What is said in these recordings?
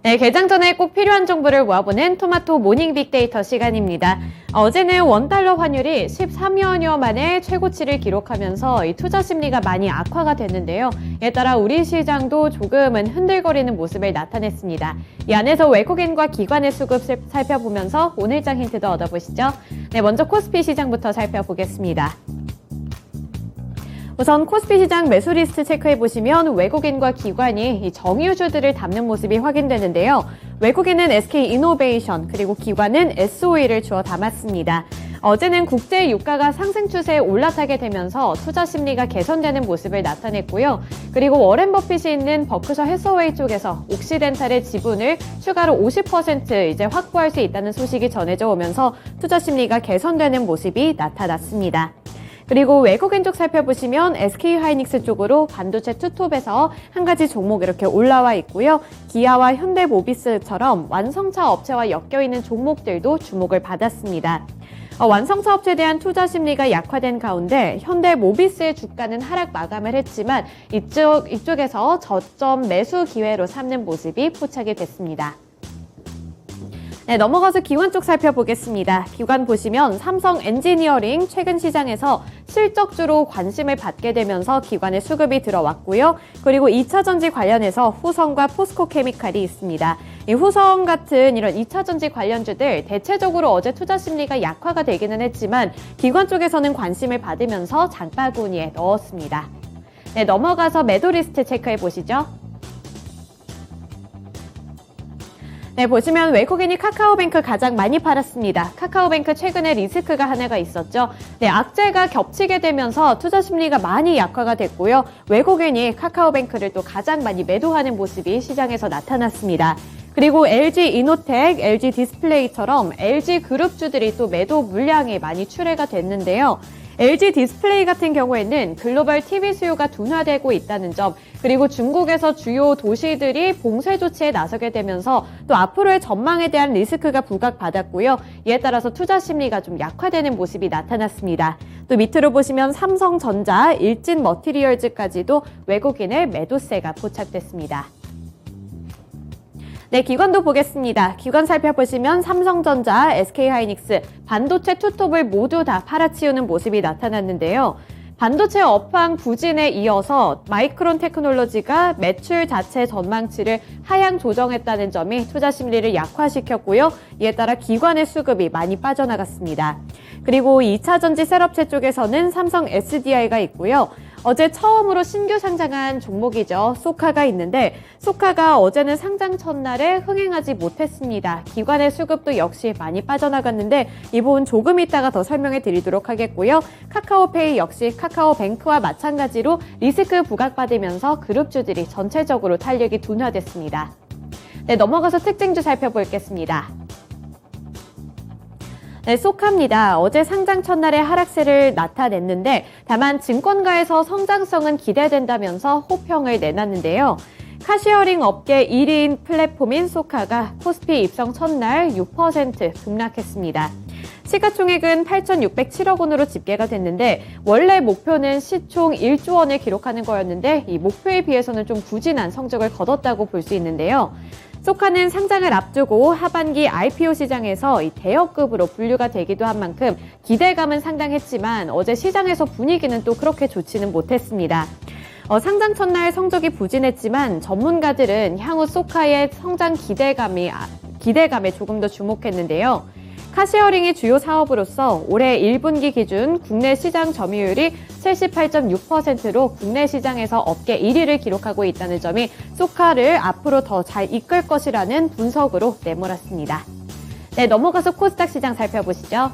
네, 개장 전에 꼭 필요한 정보를 모아보는 토마토 모닝 빅데이터 시간입니다. 어제는 원달러 환율이 13여여 만에 최고치를 기록하면서 이 투자 심리가 많이 악화가 됐는데요. 이에 따라 우리 시장도 조금은 흔들거리는 모습을 나타냈습니다. 이 안에서 외국인과 기관의 수급 살펴보면서 오늘장 힌트도 얻어보시죠. 네, 먼저 코스피 시장부터 살펴보겠습니다. 우선 코스피 시장 매수 리스트 체크해보시면 외국인과 기관이 이 정유주들을 담는 모습이 확인되는데요. 외국인은 SK이노베이션 그리고 기관은 SOE를 주어 담았습니다. 어제는 국제 유가가 상승 추세에 올라타게 되면서 투자 심리가 개선되는 모습을 나타냈고요. 그리고 워렌 버핏이 있는 버크셔 해서웨이 쪽에서 옥시덴탈의 지분을 추가로 50% 이제 확보할 수 있다는 소식이 전해져 오면서 투자 심리가 개선되는 모습이 나타났습니다. 그리고 외국인 쪽 살펴보시면 SK하이닉스 쪽으로 반도체 투톱에서 한 가지 종목 이렇게 올라와 있고요. 기아와 현대모비스처럼 완성차 업체와 엮여있는 종목들도 주목을 받았습니다. 완성차 업체에 대한 투자 심리가 약화된 가운데 현대모비스의 주가는 하락 마감을 했지만 이쪽에서 저점 매수 기회로 삼는 모습이 포착이 됐습니다. 네, 넘어가서 기관 쪽 살펴보겠습니다. 기관 보시면 삼성 엔지니어링 최근 시장에서 실적주로 관심을 받게 되면서 기관의 수급이 들어왔고요. 그리고 2차전지 관련해서 후성과 포스코케미칼이 있습니다. 이 후성 같은 이런 2차전지 관련주들 대체적으로 어제 투자 심리가 약화가 되기는 했지만 기관 쪽에서는 관심을 받으면서 장바구니에 넣었습니다. 네, 넘어가서 매도 리스트 체크해 보시죠. 네, 보시면 외국인이 카카오뱅크 가장 많이 팔았습니다. 카카오뱅크 최근에 리스크가 하나가 있었죠. 네, 악재가 겹치게 되면서 투자 심리가 많이 약화가 됐고요. 외국인이 카카오뱅크를 또 가장 많이 매도하는 모습이 시장에서 나타났습니다. 그리고 LG이노텍, LG디스플레이처럼 LG그룹주들이 또 매도 물량이 많이 출회가 됐는데요. LG디스플레이 같은 경우에는 글로벌 TV 수요가 둔화되고 있다는 점, 그리고 중국에서 주요 도시들이 봉쇄 조치에 나서게 되면서 또 앞으로의 전망에 대한 리스크가 부각받았고요. 이에 따라서 투자 심리가 좀 약화되는 모습이 나타났습니다. 또 밑으로 보시면 삼성전자, 일진머티리얼즈까지도 외국인의 매도세가 포착됐습니다. 네, 기관도 보겠습니다. 기관 살펴보시면 삼성전자, SK하이닉스, 반도체 투톱을 모두 다 팔아치우는 모습이 나타났는데요. 반도체 업황 부진에 이어서 마이크론 테크놀로지가 매출 자체 전망치를 하향 조정했다는 점이 투자 심리를 약화시켰고요. 이에 따라 기관의 수급이 많이 빠져나갔습니다. 그리고 2차전지 셀업체 쪽에서는 삼성 SDI가 있고요. 어제 처음으로 신규 상장한 종목이죠. 소카가 있는데 소카가 어제는 상장 첫날에 흥행하지 못했습니다. 기관의 수급도 역시 많이 빠져나갔는데 이 부분 조금 이따가 더 설명해 드리도록 하겠고요. 카카오페이 역시 카카오뱅크와 마찬가지로 리스크 부각받으면서 그룹주들이 전체적으로 탄력이 둔화됐습니다. 네, 넘어가서 특징주 살펴보겠습니다. 네, 소카입니다. 어제 상장 첫날에 하락세를 나타냈는데 다만 증권가에서 성장성은 기대된다면서 호평을 내놨는데요. 카시어링 업계 1위인 플랫폼인 소카가 코스피 입성 첫날 6% 급락했습니다. 시가총액은 8,607억 원으로 집계가 됐는데 원래 목표는 시총 1조 원을 기록하는 거였는데 이 목표에 비해서는 좀 부진한 성적을 거뒀다고 볼 수 있는데요. 소카는 상장을 앞두고 하반기 IPO 시장에서 이 대여급으로 분류가 되기도 한 만큼 기대감은 상당했지만 어제 시장에서 분위기는 또 그렇게 좋지는 못했습니다. 상장 첫날 성적이 부진했지만 전문가들은 향후 소카의 성장 기대감에 조금 더 주목했는데요. 카시어링이 주요 사업으로서 올해 1분기 기준 국내 시장 점유율이 78.6%로 국내 시장에서 업계 1위를 기록하고 있다는 점이 소카를 앞으로 더 잘 이끌 것이라는 분석으로 내몰았습니다. 네, 넘어가서 코스닥 시장 살펴보시죠.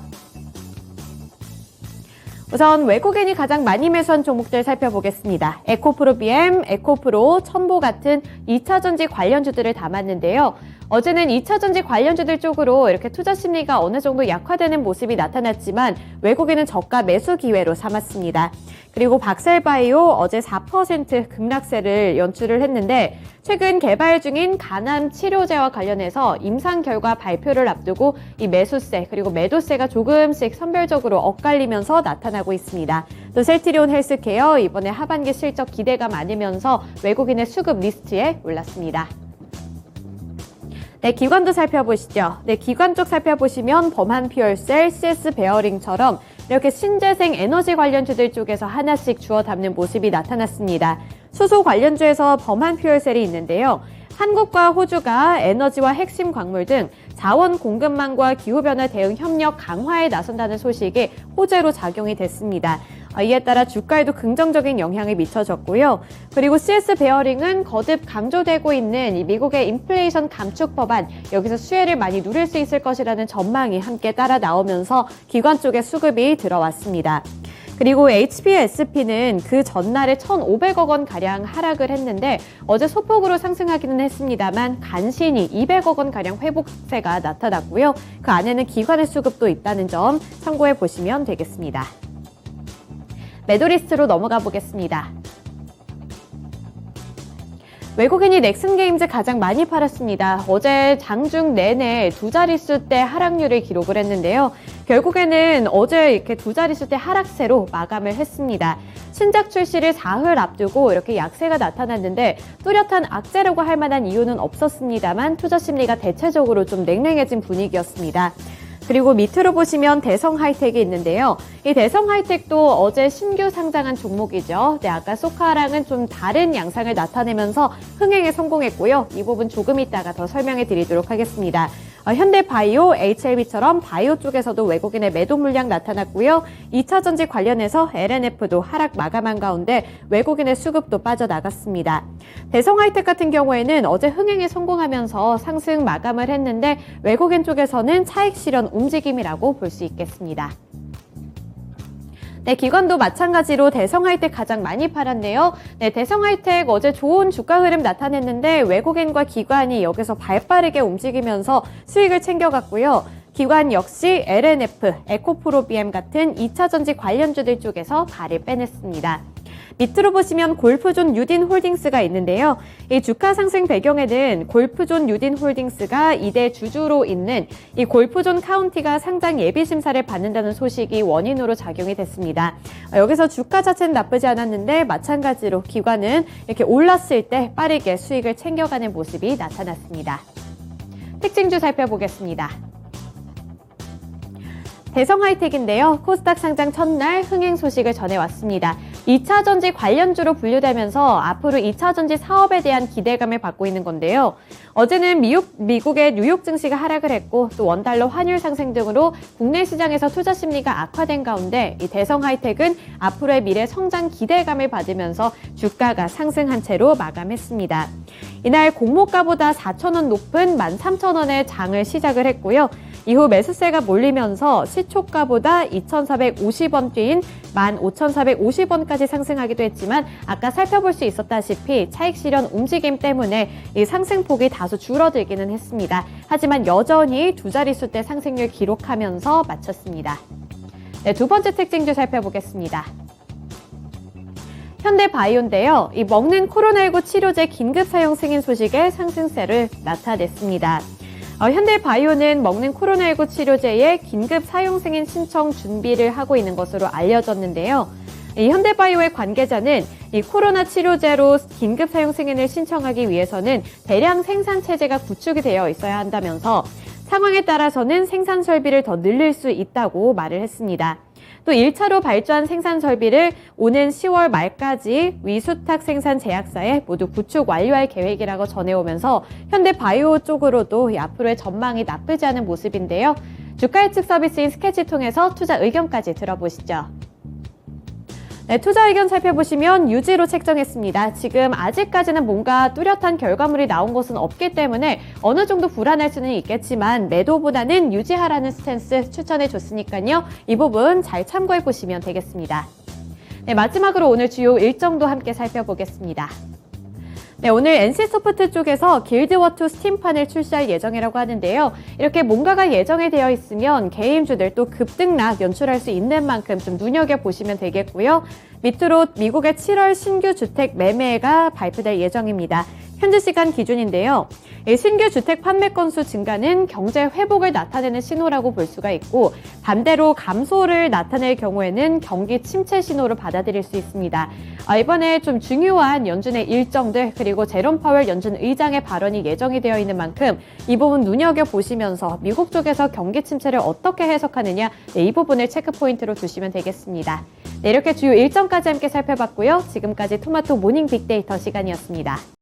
우선 외국인이 가장 많이 매수한 종목들 살펴보겠습니다. 에코프로 BM, 에코프로, 첨보 같은 2차전지 관련주들을 담았는데요. 어제는 2차전지 관련주들 쪽으로 이렇게 투자 심리가 어느 정도 약화되는 모습이 나타났지만 외국인은 저가 매수 기회로 삼았습니다. 그리고 박셀바이오 어제 4% 급락세를 연출을 했는데 최근 개발 중인 간암 치료제와 관련해서 임상 결과 발표를 앞두고 이 매수세 그리고 매도세가 조금씩 선별적으로 엇갈리면서 나타나고 있습니다. 또 셀트리온 헬스케어 이번에 하반기 실적 기대가 많으면서 외국인의 수급 리스트에 올랐습니다. 네, 기관도 살펴보시죠. 네, 기관 쪽 살펴보시면 범한 퓨얼셀, CS 베어링처럼 이렇게 신재생 에너지 관련주들 쪽에서 하나씩 주워 담는 모습이 나타났습니다. 수소 관련주에서 범한 퓨얼셀이 있는데요. 한국과 호주가 에너지와 핵심 광물 등 자원 공급망과 기후변화 대응 협력 강화에 나선다는 소식이 호재로 작용이 됐습니다. 이에 따라 주가에도 긍정적인 영향을 미쳐졌고요. 그리고 CS 베어링은 거듭 강조되고 있는 이 미국의 인플레이션 감축 법안, 여기서 수혜를 많이 누릴 수 있을 것이라는 전망이 함께 따라 나오면서 기관 쪽에 수급이 들어왔습니다. 그리고 HPSP는 그 전날에 1,500억 원가량 하락을 했는데 어제 소폭으로 상승하기는 했습니다만 간신히 200억 원가량 회복세가 나타났고요. 그 안에는 기관의 수급도 있다는 점 참고해 보시면 되겠습니다. 매도리스트로 넘어가 보겠습니다. 외국인이 넥슨게임즈 가장 많이 팔았습니다. 어제 장중 내내 두 자릿수대 하락률을 기록을 했는데요. 결국에는 어제 이렇게 두 자릿수대 하락세로 마감을 했습니다. 신작 출시를 사흘 앞두고 이렇게 약세가 나타났는데 뚜렷한 악재라고 할 만한 이유는 없었습니다만 투자 심리가 대체적으로 좀 냉랭해진 분위기였습니다. 그리고 밑으로 보시면 대성 하이텍이 있는데요. 이 대성 하이텍도 어제 신규 상장한 종목이죠. 네, 아까 소카랑은 좀 다른 양상을 나타내면서 흥행에 성공했고요. 이 부분 조금 이따가 더 설명해 드리도록 하겠습니다. 현대바이오, HLB처럼 바이오 쪽에서도 외국인의 매도 물량 나타났고요. 2차전지 관련해서 LNF도 하락 마감한 가운데 외국인의 수급도 빠져나갔습니다. 대성하이텍 같은 경우에는 어제 흥행에 성공하면서 상승 마감을 했는데 외국인 쪽에서는 차익 실현 움직임이라고 볼 수 있겠습니다. 네, 기관도 마찬가지로 대성하이텍 가장 많이 팔았네요. 네, 대성하이텍 어제 좋은 주가 흐름 나타냈는데 외국인과 기관이 여기서 발빠르게 움직이면서 수익을 챙겨갔고요. 기관 역시 LNF, 에코프로비엠 같은 2차전지 관련주들 쪽에서 발을 빼냈습니다. 밑으로 보시면 골프존 유딘홀딩스가 있는데요. 이 주가 상승 배경에는 골프존 유딘홀딩스가 2대 주주로 있는 이 골프존 카운티가 상장 예비 심사를 받는다는 소식이 원인으로 작용이 됐습니다. 여기서 주가 자체는 나쁘지 않았는데 마찬가지로 기관은 이렇게 올랐을 때 빠르게 수익을 챙겨가는 모습이 나타났습니다. 특징주 살펴보겠습니다. 대성하이텍인데요. 코스닥 상장 첫날 흥행 소식을 전해왔습니다. 2차전지 관련주로 분류되면서 앞으로 2차전지 사업에 대한 기대감을 받고 있는 건데요. 어제는 미국의 뉴욕 증시가 하락을 했고 또 원달러 환율 상승 등으로 국내 시장에서 투자 심리가 악화된 가운데 이 대성하이텍은 앞으로의 미래 성장 기대감을 받으면서 주가가 상승한 채로 마감했습니다. 이날 공모가보다 4,000원 높은 13,000원의 장을 시작을 했고요. 이후 매수세가 몰리면서 시초가보다 2,450원 뛰인 15,450원까지 상승하기도 했지만 아까 살펴볼 수 있었다시피 차익 실현 움직임 때문에 이 상승폭이 다소 줄어들기는 했습니다. 하지만 여전히 두 자릿수대 상승률 기록하면서 마쳤습니다. 네, 두 번째 특징주 살펴보겠습니다. 현대바이오인데요. 이 먹는 코로나19 치료제 긴급 사용 승인 소식에 상승세를 나타냈습니다. 현대바이오는 먹는 코로나19 치료제의 긴급 사용 승인 신청 준비를 하고 있는 것으로 알려졌는데요. 이 현대바이오의 관계자는 이 코로나 치료제로 긴급 사용 승인을 신청하기 위해서는 대량 생산 체제가 구축이 되어 있어야 한다면서 상황에 따라서는 생산 설비를 더 늘릴 수 있다고 말을 했습니다. 또 1차로 발주한 생산 설비를 오는 10월 말까지 위수탁 생산 제약사에 모두 구축 완료할 계획이라고 전해오면서 현대바이오 쪽으로도 앞으로의 전망이 나쁘지 않은 모습인데요. 주가 예측 서비스인 스케치 통해서 투자 의견까지 들어보시죠. 네, 투자 의견 살펴보시면 유지로 책정했습니다. 지금 아직까지는 뭔가 뚜렷한 결과물이 나온 것은 없기 때문에 어느 정도 불안할 수는 있겠지만 매도보다는 유지하라는 스탠스 추천해줬으니까요. 이 부분 잘 참고해보시면 되겠습니다. 네, 마지막으로 오늘 주요 일정도 함께 살펴보겠습니다. 네, 오늘 NC소프트 쪽에서 길드워2 스팀판을 출시할 예정이라고 하는데요. 이렇게 뭔가가 예정이 되어 있으면 개인주들 또 급등락 연출할 수 있는 만큼 좀 눈여겨보시면 되겠고요. 밑으로 미국의 7월 신규 주택 매매가 발표될 예정입니다. 현지 시간 기준인데요. 신규 주택 판매 건수 증가는 경제 회복을 나타내는 신호라고 볼 수가 있고, 반대로 감소를 나타낼 경우에는 경기 침체 신호로 받아들일 수 있습니다. 이번에 좀 중요한 연준의 일정들, 그리고 제롬 파웰 연준 의장의 발언이 예정이 되어 있는 만큼 이 부분 눈여겨보시면서 미국 쪽에서 경기 침체를 어떻게 해석하느냐, 이 부분을 체크 포인트로 두시면 되겠습니다. 네, 이렇게 주요 일정까지 함께 살펴봤고요. 지금까지 토마토 모닝 빅데이터 시간이었습니다.